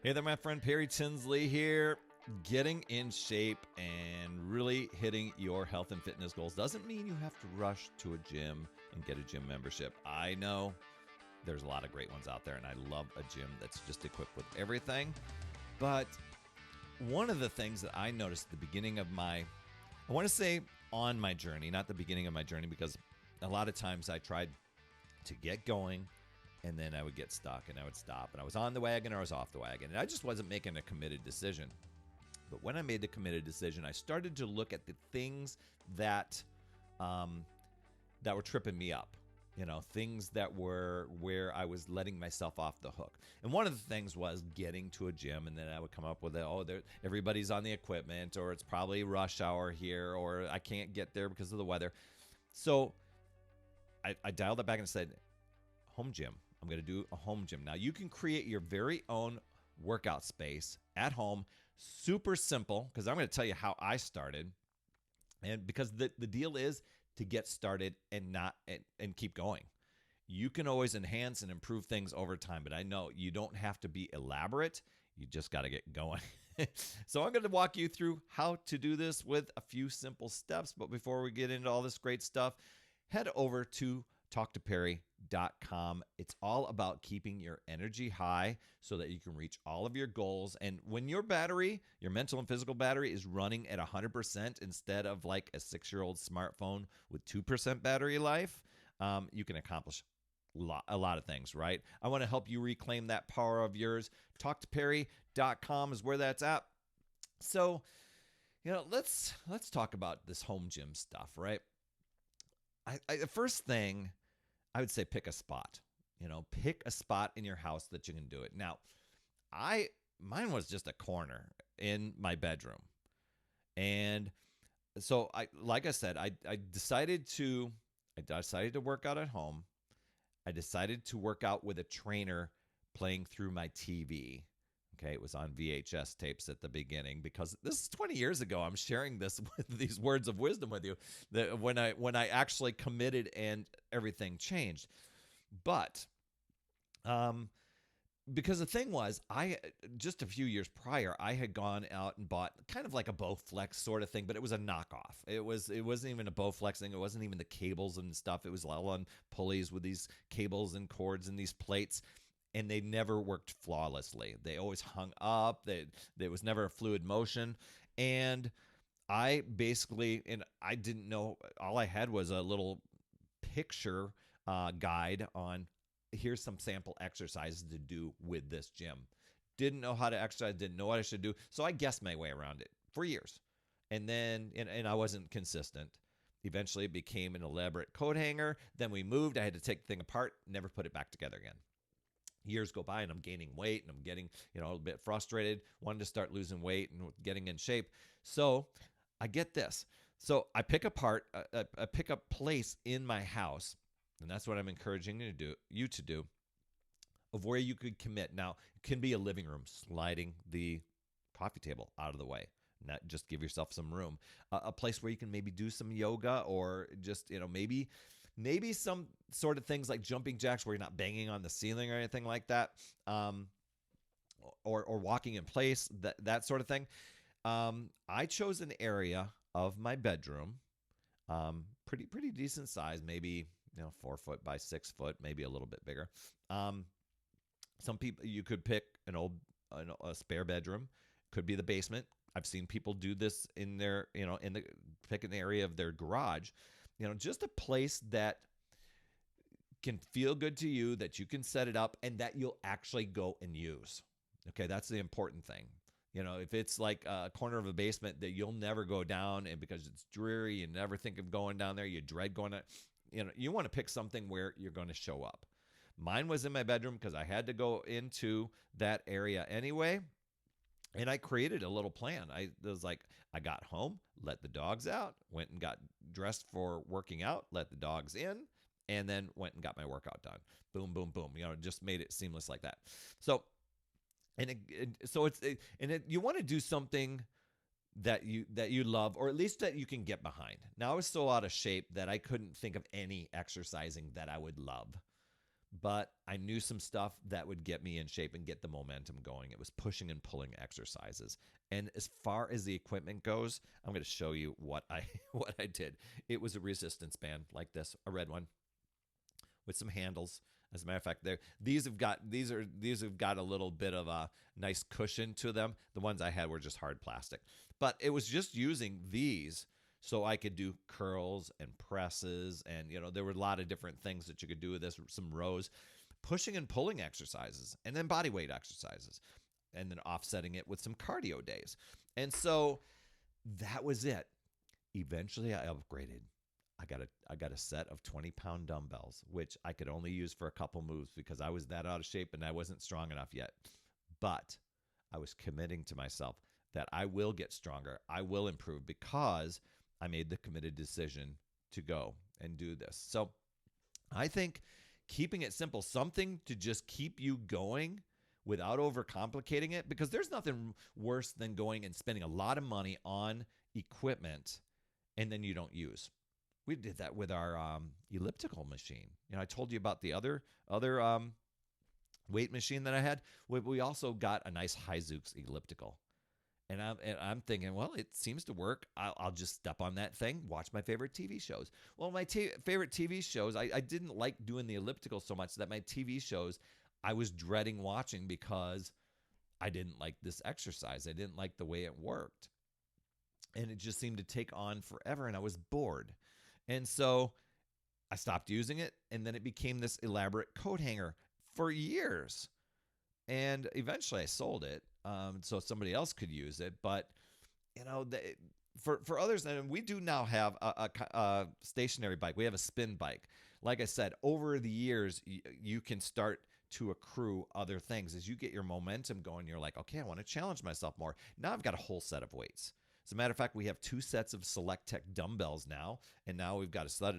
Hey there, my friend Perry Tinsley here. Getting in shape and really hitting your health and fitness goals doesn't mean you have to rush to a gym and get a gym membership. I know there's a lot of great ones out there, and I love a gym that's just equipped with everything. But one of the things that I noticed at the beginning of I want to say on my journey, not the beginning of my journey, because a lot of times I tried to get going and then I would get stuck and I would stop, and I was on the wagon or I was off the wagon, and I just wasn't making a committed decision. But when I made the committed decision, I started to look at the things that were tripping me up. Things that were where I was letting myself off the hook. And one of the things was getting to a gym, and then I would come up with, everybody's on the equipment, or it's probably rush hour here, or I can't get there because of the weather. So I dialed it back and said, home gym. I'm going to do a home gym. Now, you can create your very own workout space at home. Super simple, because I'm going to tell you how I started. And because the deal is to get started and keep going. You can always enhance and improve things over time, but I know you don't have to be elaborate. You just got to get going. So I'm going to walk you through how to do this with a few simple steps. But before we get into all this great stuff, head over to talktoperry.com. It's all about keeping your energy high so that you can reach all of your goals. And when your battery, your mental and physical battery, is running at 100% instead of like a 6-year-old smartphone with 2% battery life, you can accomplish a lot of things, right? I want to help you reclaim that power of yours. Talktoperry.com is where that's at. So, let's talk about this home gym stuff, right? The first thing I would say, pick a spot. Pick a spot in your house that you can do it. Now, mine was just a corner in my bedroom, and so I decided to work out at home. I decided to work out with a trainer playing through my TV. Okay, it was on VHS tapes at the beginning, because this is 20 years ago. I'm sharing this with these words of wisdom with you, that when I actually committed and everything changed. But because the thing was, just a few years prior, I had gone out and bought kind of like a Bowflex sort of thing, but it was a knockoff. It wasn't even a Bowflex thing. It wasn't even the cables and stuff. It was all on pulleys with these cables and cords and these plates. And they never worked flawlessly. They always hung up. There was never a fluid motion. And I didn't know. All I had was a little picture guide on, here's some sample exercises to do with this gym. Didn't know how to exercise, didn't know what I should do. So I guessed my way around it for years. And then, and I wasn't consistent. Eventually it became an elaborate coat hanger. Then we moved. I had to take the thing apart, never put it back together again. Years go by and I'm gaining weight and I'm getting, a little bit frustrated, wanted to start losing weight and getting in shape. So I get this. So I pick a place in my house, and that's what I'm encouraging you to do, of where you could commit. Now, it can be a living room, sliding the coffee table out of the way. Not just give yourself some room. A place where you can maybe do some yoga, or just, maybe some sort of things like jumping jacks where you're not banging on the ceiling or anything like that, or walking in place, that sort of thing. I chose an area of my bedroom, pretty decent size, maybe 4 foot by 6 foot, maybe a little bit bigger. Some people, you could pick a spare bedroom, could be the basement. I've seen people do this in their, pick an area of their garage, just a place that can feel good to you, that you can set it up and that you'll actually go and use. Okay, that's the important thing. If it's like a corner of a basement that you'll never go down, and because it's dreary, you never think of going down there, you dread going to, you want to pick something where you're going to show up. Mine was in my bedroom because I had to go into that area anyway. And I created a little plan. I got home, let the dogs out, went and got dressed for working out, let the dogs in, and then went and got my workout done. Boom, boom, boom. Just made it seamless like that. So, you want to do something that you love, or at least that you can get behind. Now, I was so out of shape that I couldn't think of any exercising that I would love. but I knew some stuff that would get me in shape and get the momentum going. It was pushing and pulling exercises. And as far as the equipment goes, I'm going to show you what I what I did. It was a resistance band like this, a red one with some handles. As a matter of fact, these have got a little bit of a nice cushion to them. The ones I had were just hard plastic. But it was just using these so I could do curls and presses, and there were a lot of different things that you could do with this, some rows, pushing and pulling exercises, and then body weight exercises, and then offsetting it with some cardio days. And so that was it. Eventually I upgraded. I got a set of 20-pound dumbbells, which I could only use for a couple moves because I was that out of shape and I wasn't strong enough yet. But I was committing to myself that I will get stronger. I will improve because I made the committed decision to go and do this. So I think keeping it simple, something to just keep you going without overcomplicating it, because there's nothing worse than going and spending a lot of money on equipment and then you don't use. We did that with our elliptical machine. I told you about the other weight machine that I had. We also got a nice Hyzooks elliptical. And I'm thinking, well, it seems to work. I'll just step on that thing, watch my favorite TV shows. Well, my favorite TV shows, I didn't like doing the elliptical so much that my TV shows I was dreading watching because I didn't like this exercise. I didn't like the way it worked. And it just seemed to take on forever, and I was bored. And so I stopped using it, and then it became this elaborate coat hanger for years. And eventually I sold it so somebody else could use it. But, for others, and we do now have a stationary bike. We have a spin bike. Like I said, over the years, you can start to accrue other things. As you get your momentum going, you're like, okay, I want to challenge myself more. Now I've got a whole set of weights. As a matter of fact, we have 2 sets of Select Tech dumbbells now, and now we've got a set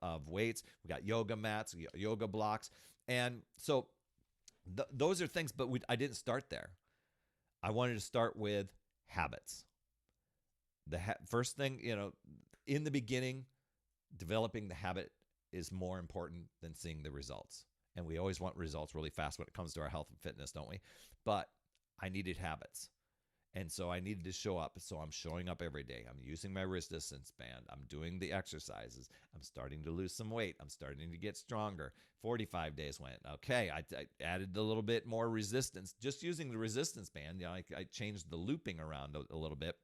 of weights. We've got yoga mats, yoga blocks, and so those are things, but I didn't start there. I wanted to start with habits. The first thing, in the beginning, developing the habit is more important than seeing the results. And we always want results really fast when it comes to our health and fitness, don't we? But I needed habits. And so I needed to show up. So I'm showing up every day. I'm using my resistance band. I'm doing the exercises. I'm starting to lose some weight. I'm starting to get stronger. 45 days went. Okay, I added a little bit more resistance. Just using the resistance band, I changed the looping around a little bit.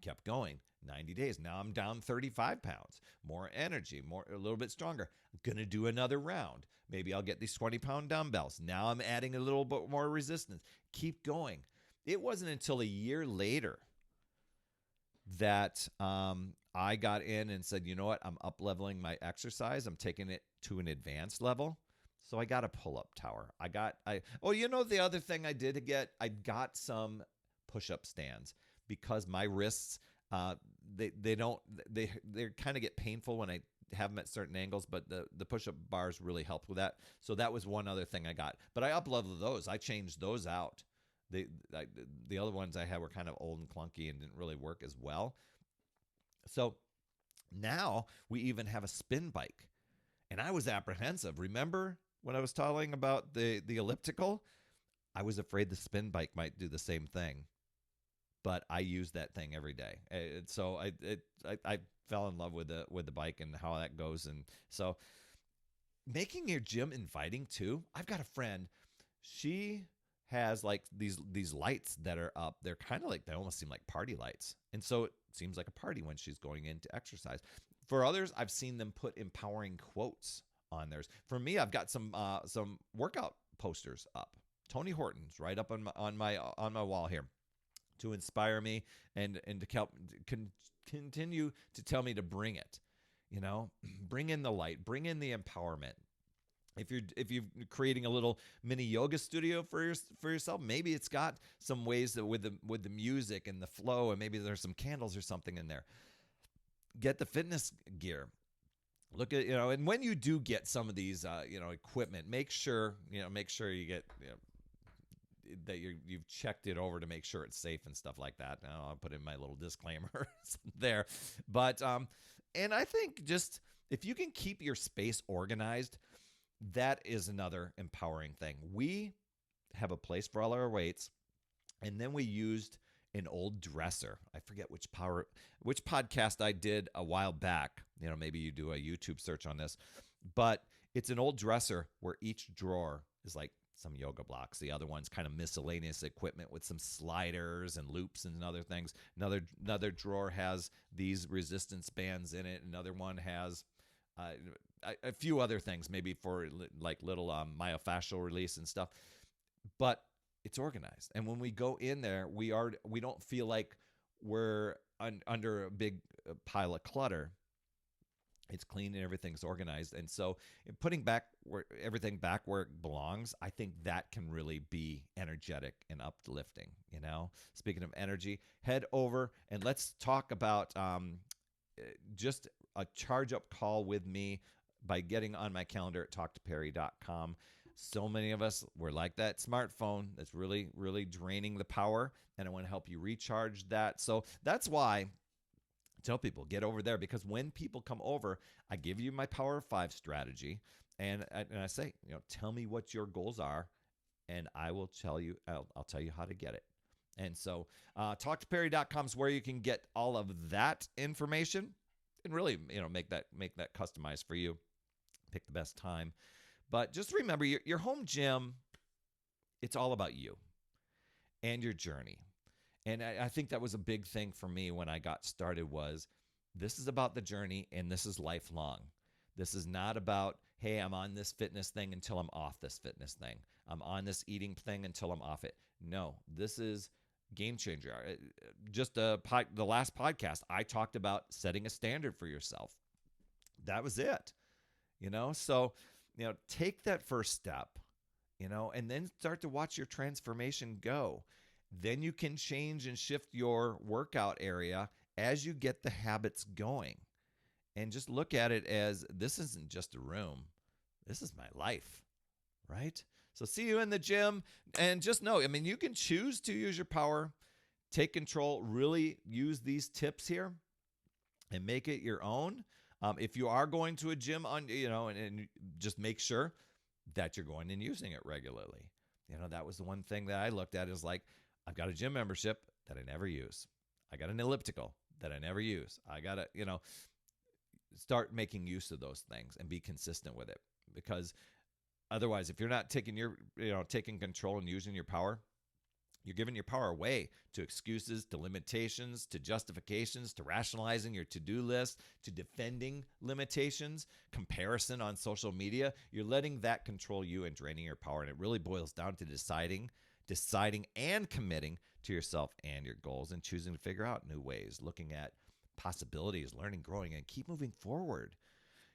Kept going. 90 days. Now I'm down 35 pounds. More energy, a little bit stronger. I'm going to do another round. Maybe I'll get these 20-pound dumbbells. Now I'm adding a little bit more resistance. Keep going. It wasn't until a year later that I got in and said, you know what? I'm up-leveling my exercise. I'm taking it to an advanced level. So I got a pull-up tower. The other thing I did get, I got some push-up stands because my wrists, they kind of get painful when I have them at certain angles, but the push-up bars really helped with that. So that was one other thing I got. But I up-leveled those. I changed those out. The other ones I had were kind of old and clunky and didn't really work as well. So now we even have a spin bike. And I was apprehensive. Remember when I was telling about the elliptical? I was afraid the spin bike might do the same thing. But I use that thing every day. So I fell in love with the bike and how that goes. And so making your gym inviting too. I've got a friend. She has like these lights that are up. They're kind of like, they almost seem like party lights. And so it seems like a party when she's going in to exercise. For others, I've seen them put empowering quotes on theirs. For me, I've got some workout posters up. Tony Horton's right up on my wall here to inspire me and to help continue to tell me to bring it. Bring in the light, bring in the empowerment. If you're creating a little mini yoga studio for yourself, maybe it's got some ways that with the music and the flow, and maybe there's some candles or something in there. Get the fitness gear. Look at and when you do get some of these equipment, make sure you get that you've checked it over to make sure it's safe and stuff like that. Now I'll put in my little disclaimer there, but and I think just if you can keep your space organized, that is another empowering thing. We have a place for all our weights, and then we used an old dresser. I forget which podcast I did a while back. Maybe you do a YouTube search on this, but it's an old dresser where each drawer is like some yoga blocks. The other one's kind of miscellaneous equipment with some sliders and loops and other things. Another drawer has these resistance bands in it. Another one has a few other things, maybe for like little myofascial release and stuff. But it's organized. And when we go in there, we don't feel like we're under a big pile of clutter. It's clean and everything's organized. And so putting everything back where it belongs, I think that can really be energetic and uplifting. Speaking of energy, head over and let's talk about just a charge up call with me by getting on my calendar at talktoperry.com. So many of us, we're like that smartphone that's really, really draining the power, and I want to help you recharge that. So that's why I tell people, get over there, because when people come over, I give you my Power of 5 strategy, and I say, tell me what your goals are, and I will tell you, I'll tell you how to get it. And so talktoperry.com is where you can get all of that information and really, make that customized for you. Pick the best time. But just remember, your home gym, it's all about you and your journey. And I think that was a big thing for me when I got started was this is about the journey and this is lifelong. This is not about, hey, I'm on this fitness thing until I'm off this fitness thing. I'm on this eating thing until I'm off it. No, this is game changer. Just the last podcast, I talked about setting a standard for yourself. That was it. So take that first step, and then start to watch your transformation go. Then you can change and shift your workout area as you get the habits going. And just look at it as this isn't just a room. This is my life, right? So see you in the gym. And just know, you can choose to use your power, take control, really use these tips here and make it your own. If you are going to a gym and just make sure that you're going and using it regularly. That was the one thing that I looked at is like, I've got a gym membership that I never use. I got an elliptical that I never use. I got to, start making use of those things and be consistent with it, because otherwise, if you're not taking taking control and using your power, you're giving your power away to excuses, to limitations, to justifications, to rationalizing your to-do list, to defending limitations, comparison on social media. You're letting that control you and draining your power. And it really boils down to deciding and committing to yourself and your goals and choosing to figure out new ways, looking at possibilities, learning, growing, and keep moving forward.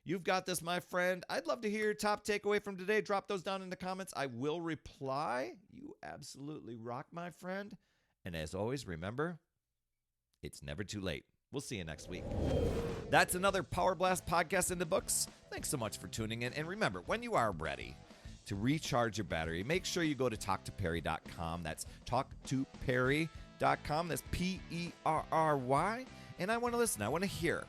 You've got this, my friend. I'd love to hear your top takeaway from today. Drop those down in the comments. I will reply. You absolutely rock, my friend. And as always, remember, it's never too late. We'll see you next week. That's another Power Blast podcast in the books. Thanks so much for tuning in. And remember, when you are ready to recharge your battery, make sure you go to talktoperry.com. That's talktoperry.com. That's Perry. And I want to listen. I want to hear.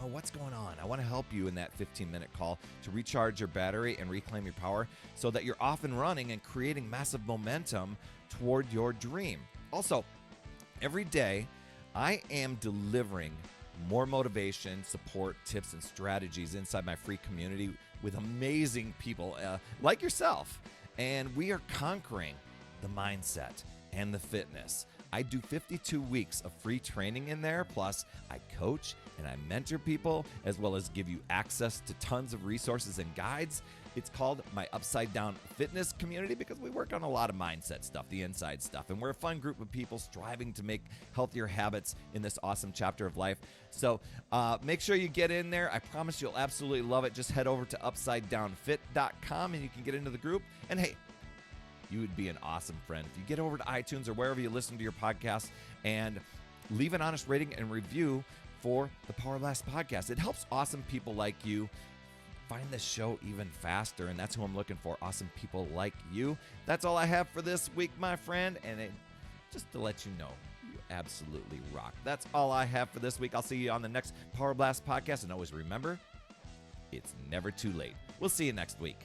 What's going on? I want to help you in that 15-minute call to recharge your battery and reclaim your power so that you're off and running and creating massive momentum toward your dream. Also, every day, I am delivering more motivation, support, tips, and strategies inside my free community with amazing people like yourself. And we are conquering the mindset and the fitness. I do 52 weeks of free training in there. Plus, I coach and I mentor people, as well as give you access to tons of resources and guides. It's called my Upside Down Fitness community because we work on a lot of mindset stuff, the inside stuff. And we're a fun group of people striving to make healthier habits in this awesome chapter of life. So make sure you get in there. I promise you'll absolutely love it. Just head over to upsidedownfit.com and you can get into the group. And hey, you would be an awesome friend if you get over to iTunes or wherever you listen to your podcast and leave an honest rating and review for the Power Blast podcast. It helps awesome people like you find the show even faster, and that's who I'm looking for, awesome people like you. That's all I have for this week, my friend, and just to let you know, you absolutely rock. That's all I have for this week. I'll see you on the next Power Blast podcast, and always remember, it's never too late. We'll see you next week.